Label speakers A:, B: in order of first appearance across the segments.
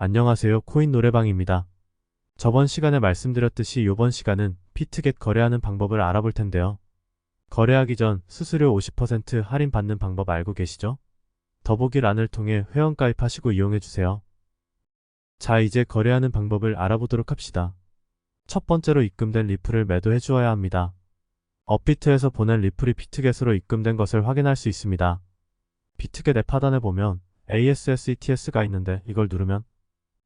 A: 안녕하세요. 코인 노래방입니다. 저번 시간에 말씀드렸듯이 이번 시간은 피트겟 거래하는 방법을 알아볼 텐데요. 거래하기 전 수수료 50% 할인 받는 방법 알고 계시죠? 더보기란을 통해 회원 가입하시고 이용해주세요. 자, 이제 거래하는 방법을 알아보도록 합시다. 첫 번째로 입금된 리플을 매도해 주어야 합니다. 업비트에서 보낸 리플이 피트겟으로 입금된 것을 확인할 수 있습니다. 피트겟 앱 하단에 보면 ASSETS가 있는데 이걸 누르면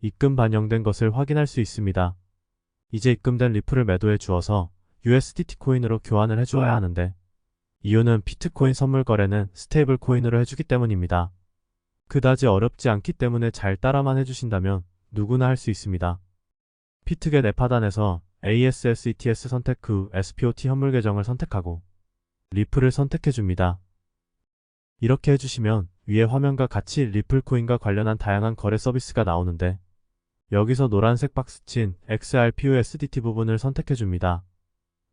A: 입금 반영된 것을 확인할 수 있습니다. 이제 입금된 리플을 매도해 주어서 USDT 코인으로 교환을 해주어야 하는데 이유는 비트코인 선물 거래는 스테이블 코인으로 해주기 때문입니다. 그다지 어렵지 않기 때문에 잘 따라만 해주신다면 누구나 할 수 있습니다. 피트겟 앱 하단에서 ASSETS 선택 후 SPOT 현물 계정을 선택하고 리플을 선택해줍니다. 이렇게 해주시면 위에 화면과 같이 리플 코인과 관련한 다양한 거래 서비스가 나오는데 여기서 노란색 박스 친 XRPUSDT 부분을 선택해줍니다.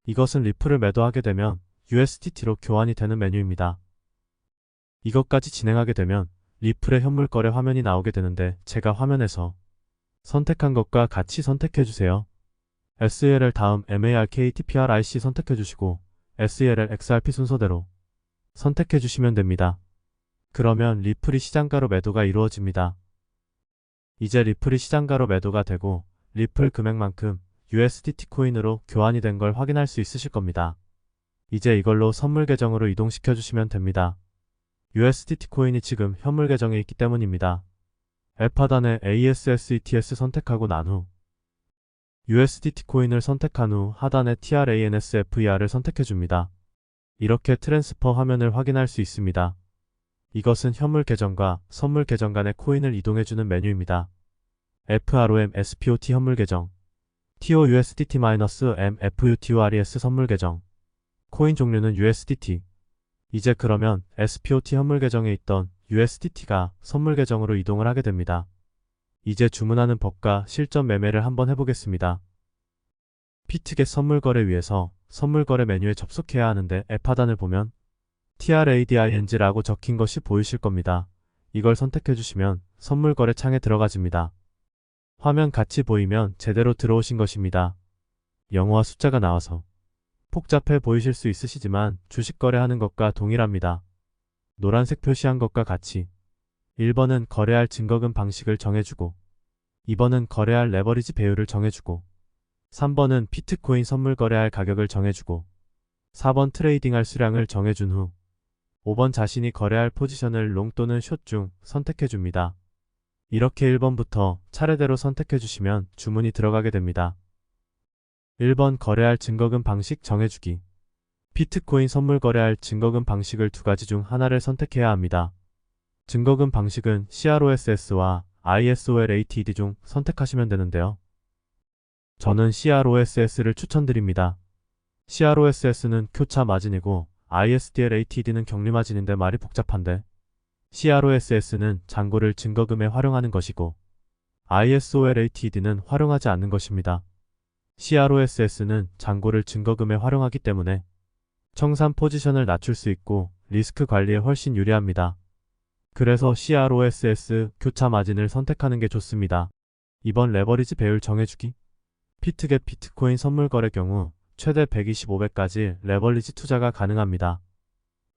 A: 이것은 리플을 매도하게 되면 USDT로 교환이 되는 메뉴입니다. 이것까지 진행하게 되면 리플의 현물 거래 화면이 나오게 되는데 제가 화면에서 선택한 것과 같이 선택해주세요. SELL 다음 MARKTPRIC 선택해주시고 SELL XRP 순서대로 선택해주시면 됩니다. 그러면 리플이 시장가로 매도가 이루어집니다. 이제 리플이 시장가로 매도가 되고 리플 금액만큼 USDT 코인으로 교환이 된 걸 확인할 수 있으실 겁니다. 이제 이걸로 선물 계정으로 이동시켜 주시면 됩니다. USDT 코인이 지금 현물 계정에 있기 때문입니다. 앱 하단에 ASSETS 선택하고 난 후 USDT 코인을 선택한 후 하단에 TRANSFER을 선택해 줍니다. 이렇게 트랜스퍼 화면을 확인할 수 있습니다. 이것은 현물 계정과 선물 계정 간의 코인을 이동해주는 메뉴입니다. FROM SPOT 현물 계정, TOUSDT-MFUTURES 선물 계정, 코인 종류는 USDT. 이제 그러면 SPOT 현물 계정에 있던 USDT가 선물 계정으로 이동을 하게 됩니다. 이제 주문하는 법과 실전 매매를 한번 해보겠습니다. 피트겟 선물 거래 위에서 선물 거래 메뉴에 접속해야 하는데 앱 하단을 보면 TRADING라고 적힌 것이 보이실 겁니다. 이걸 선택해 주시면 선물 거래 창에 들어가집니다. 화면 같이 보이면 제대로 들어오신 것입니다. 영어와 숫자가 나와서 복잡해 보이실 수 있으시지만 주식 거래하는 것과 동일합니다. 노란색 표시한 것과 같이 1번은 거래할 증거금 방식을 정해주고 2번은 거래할 레버리지 배율을 정해주고 3번은 비트코인 선물 거래할 가격을 정해주고 4번 트레이딩할 수량을 정해준 후 5번 자신이 거래할 포지션을 롱 또는 숏 중 선택해줍니다. 이렇게 1번부터 차례대로 선택해주시면 주문이 들어가게 됩니다. 1번 거래할 증거금 방식 정해주기. 비트코인 선물 거래할 증거금 방식을 두 가지 중 하나를 선택해야 합니다. 증거금 방식은 CROSS와 ISOLATD 중 선택하시면 되는데요. 저는 CROSS를 추천드립니다. CROSS는 교차 마진이고 ISDLATD는 격리 마진인데 말이 복잡한데 CROSS는 잔고를 증거금에 활용하는 것이고 ISOLATD는 활용하지 않는 것입니다. CROSS는 잔고를 증거금에 활용하기 때문에 청산 포지션을 낮출 수 있고 리스크 관리에 훨씬 유리합니다. 그래서 CROSS 교차 마진을 선택하는 게 좋습니다. 2번 레버리지 배율 정해주기. 피트겟 비트코인 선물 거래 경우 최대 125배까지 레버리지 투자가 가능합니다.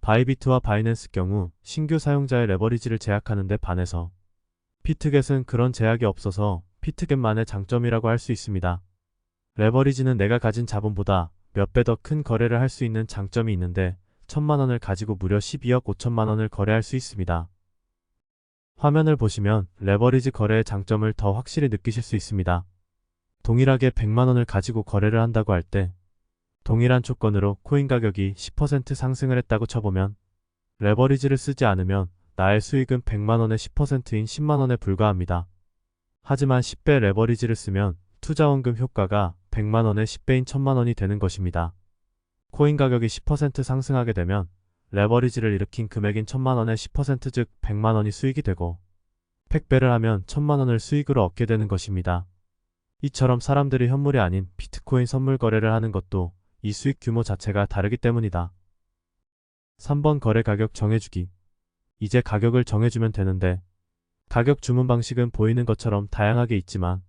A: 바이비트와 바이낸스 경우 신규 사용자의 레버리지를 제약하는 데 반해서 피트겟은 그런 제약이 없어서 피트겟만의 장점이라고 할 수 있습니다. 레버리지는 내가 가진 자본보다 몇 배 더 큰 거래를 할 수 있는 장점이 있는데 1000만원을 가지고 무려 12억 5천만원을 거래할 수 있습니다. 화면을 보시면 레버리지 거래의 장점을 더 확실히 느끼실 수 있습니다. 동일하게 100만원을 가지고 거래를 한다고 할 때 동일한 조건으로 코인 가격이 10% 상승을 했다고 쳐보면 레버리지를 쓰지 않으면 나의 수익은 100만원의 10%인 10만원에 불과합니다. 하지만 10배 레버리지를 쓰면 투자원금 효과가 100만원의 10배인 1000만원이 되는 것입니다. 코인 가격이 10% 상승하게 되면 레버리지를 일으킨 금액인 1000만원의 10% 즉 100만원이 수익이 되고 100배를 하면 1000만원을 수익으로 얻게 되는 것입니다. 이처럼 사람들이 현물이 아닌 비트코인 선물 거래를 하는 것도 이 수익 규모 자체가 다르기 때문이다. 3번 거래 가격 정해주기. 이제 가격을 정해주면 되는데 가격 주문 방식은 보이는 것처럼 다양하게 있지만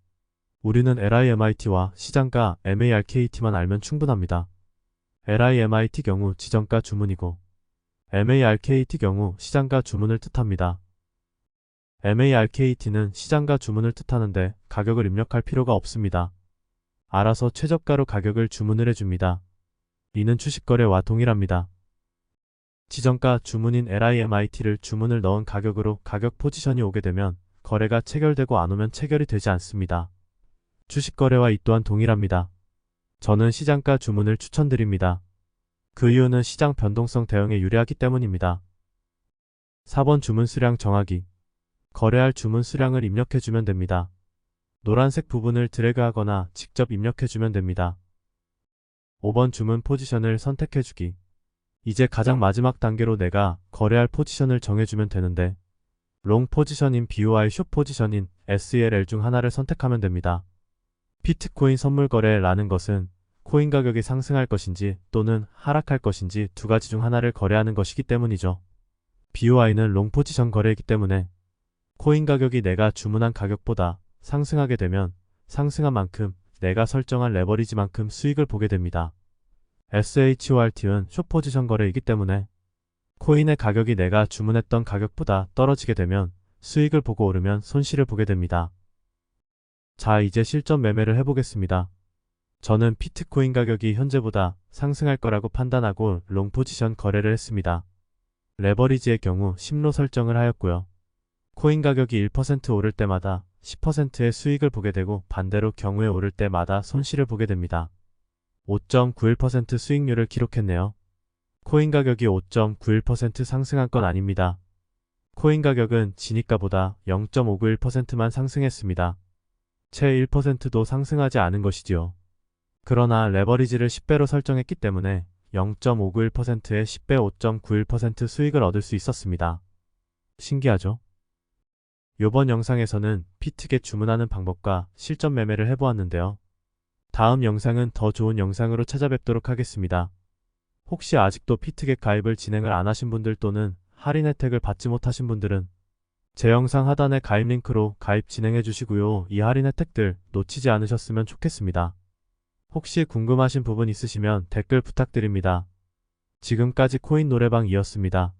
A: 우리는 LIMIT와 시장가 MARKT만 알면 충분합니다. LIMIT 경우 지정가 주문이고 MARKT 경우 시장가 주문을 뜻합니다. MARKT는 시장가 주문을 뜻하는데 가격을 입력할 필요가 없습니다. 알아서 최저가로 가격을 주문을 해줍니다. 이는 주식거래와 동일합니다. 지정가 주문인 LIMIT를 주문을 넣은 가격으로 가격 포지션이 오게 되면 거래가 체결되고 안 오면 체결이 되지 않습니다. 주식거래와 이 또한 동일합니다. 저는 시장가 주문을 추천드립니다. 그 이유는 시장 변동성 대응에 유리하기 때문입니다. 4번 주문 수량 정하기. 거래할 주문 수량을 입력해주면 됩니다. 노란색 부분을 드래그하거나 직접 입력해주면 됩니다. 5번 주문 포지션을 선택해주기. 이제 가장 마지막 단계로 내가 거래할 포지션을 정해주면 되는데 롱 포지션인 BOI, 숏 포지션인 SELL 중 하나를 선택하면 됩니다. 비트코인 선물 거래라는 것은 코인 가격이 상승할 것인지 또는 하락할 것인지 두 가지 중 하나를 거래하는 것이기 때문이죠. BOI는 롱 포지션 거래이기 때문에 코인 가격이 내가 주문한 가격보다 상승하게 되면 상승한 만큼 내가 설정한 레버리지만큼 수익을 보게 됩니다. SHORT는 숏 포지션 거래이기 때문에 코인의 가격이 내가 주문했던 가격보다 떨어지게 되면 수익을 보고 오르면 손실을 보게 됩니다. 자, 이제 실전 매매를 해보겠습니다. 저는 비트코인 가격이 현재보다 상승할 거라고 판단하고 롱 포지션 거래를 했습니다. 레버리지의 경우 10로 설정을 하였고요. 코인 가격이 1% 오를 때마다 10%의 수익을 보게 되고 반대로 경우에 오를 때마다 손실을 보게 됩니다. 5.91% 수익률을 기록했네요. 코인 가격이 5.91% 상승한 건 아닙니다. 코인 가격은 진입가보다 0.591%만 상승했습니다. 채 1%도 상승하지 않은 것이지요. 그러나 레버리지를 10배로 설정했기 때문에 0.591%의 10배 5.91% 수익을 얻을 수 있었습니다. 신기하죠? 이번 영상에서는 피트겟 주문하는 방법과 실전 매매를 해보았는데요. 다음 영상은 더 좋은 영상으로 찾아뵙도록 하겠습니다. 혹시 아직도 피트겟 가입을 진행을 안 하신 분들 또는 할인 혜택을 받지 못하신 분들은 제 영상 하단의 가입 링크로 가입 진행해 주시고요. 이 할인 혜택들 놓치지 않으셨으면 좋겠습니다. 혹시 궁금하신 부분 있으시면 댓글 부탁드립니다. 지금까지 코인 노래방이었습니다.